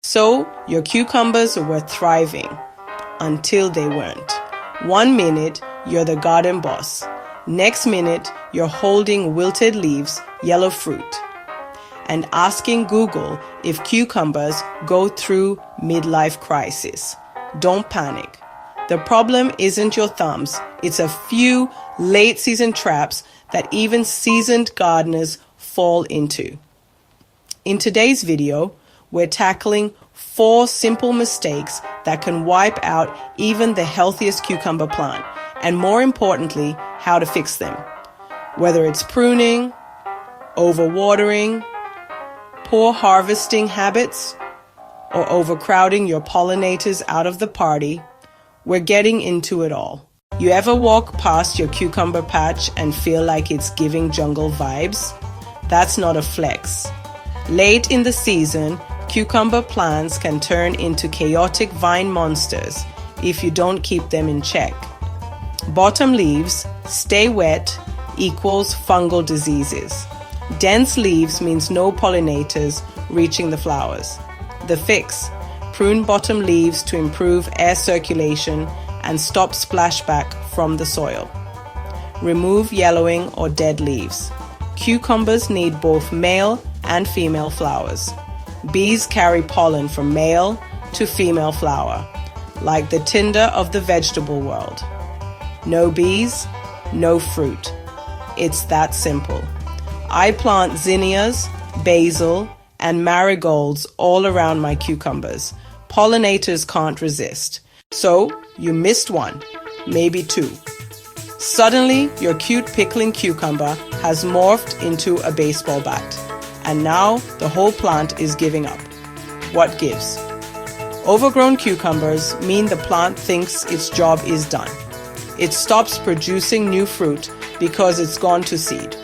So your cucumbers were thriving until they weren't. 1 minute, you're the garden boss. Next minute, you're holding wilted leaves, yellow fruit, and asking Google if cucumbers go through midlife crisis. Don't panic. The problem isn't your thumbs. It's a few late season traps that even seasoned gardeners fall into. In today's video, we're tackling 4 simple mistakes that can wipe out even the healthiest cucumber plant, and more importantly, how to fix them. Whether it's pruning, overwatering, poor harvesting habits, or overcrowding your pollinators out of the party, we're getting into it all. You ever walk past your cucumber patch and feel like it's giving jungle vibes? That's not a flex. Late in the season, cucumber plants can turn into chaotic vine monsters if you don't keep them in check. Bottom leaves, stay wet, equals fungal diseases. Dense leaves means no pollinators reaching the flowers. The fix: prune bottom leaves to improve air circulation and stop splashback from the soil. Remove yellowing or dead leaves. Cucumbers need both male and female flowers. Bees carry pollen from male to female flower, like the tinder of the vegetable world. No bees, no fruit. It's that simple. I plant zinnias, basil, and marigolds all around my cucumbers. Pollinators can't resist. So you missed one, maybe 2. Suddenly, your cute pickling cucumber has morphed into a baseball bat. And now the whole plant is giving up. What gives? Overgrown cucumbers mean the plant thinks its job is done. It stops producing new fruit because it's gone to seed.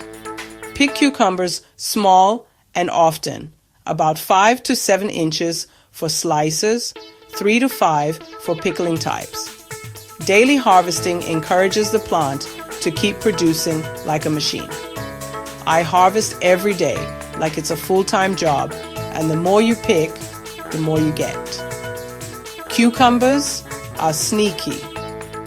Pick cucumbers small and often, about 5 to 7 inches for slices, 3 to 5 for pickling types. Daily harvesting encourages the plant to keep producing like a machine. I harvest every day like it's a full-time job, and the more you pick, the more you get. Cucumbers are sneaky.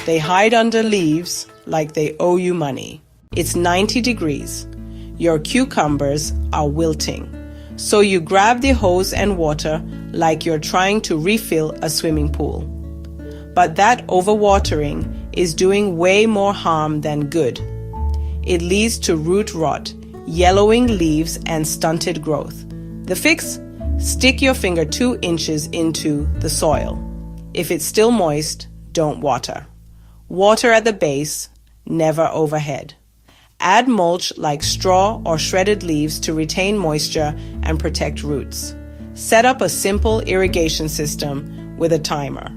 They hide under leaves like they owe you money. It's 90 degrees. Your cucumbers are wilting. So you grab the hose and water like you're trying to refill a swimming pool. But that overwatering is doing way more harm than good. It leads to root rot, yellowing leaves, and stunted growth. The fix? Stick your finger 2 inches into the soil. If it's still moist, don't water. Water at the base, never overhead. Add mulch like straw or shredded leaves to retain moisture and protect roots. Set up a simple irrigation system with a timer.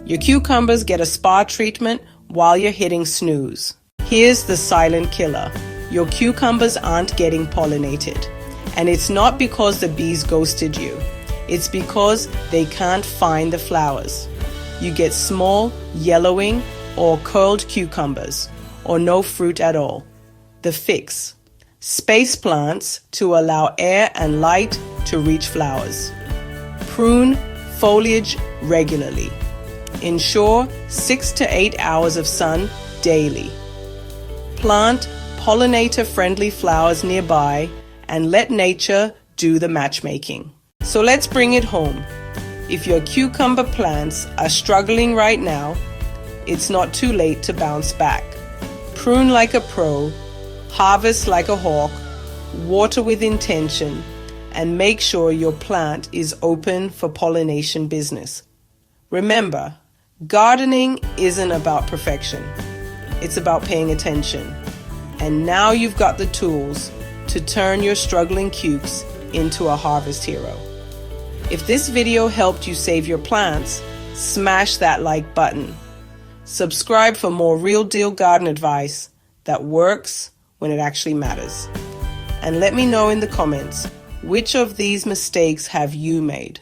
Your cucumbers get a spa treatment while you're hitting snooze. Here's the silent killer. Your cucumbers aren't getting pollinated. And it's not because the bees ghosted you. It's because they can't find the flowers. You get small, yellowing, or curled cucumbers, or no fruit at all. The fix: space plants to allow air and light to reach flowers. Prune foliage regularly. Ensure 6 to 8 hours of sun daily. Plant pollinator-friendly flowers nearby and let nature do the matchmaking. So let's bring it home. If your cucumber plants are struggling right now, it's not too late to bounce back. Prune like a pro, harvest like a hawk, water with intention, and make sure your plant is open for pollination business. Remember, gardening isn't about perfection. It's about paying attention. And now you've got the tools to turn your struggling cukes into a harvest hero. If this video helped you save your plants, smash that like button. Subscribe for more real deal garden advice that works when it actually matters. And let me know in the comments, which of these mistakes have you made?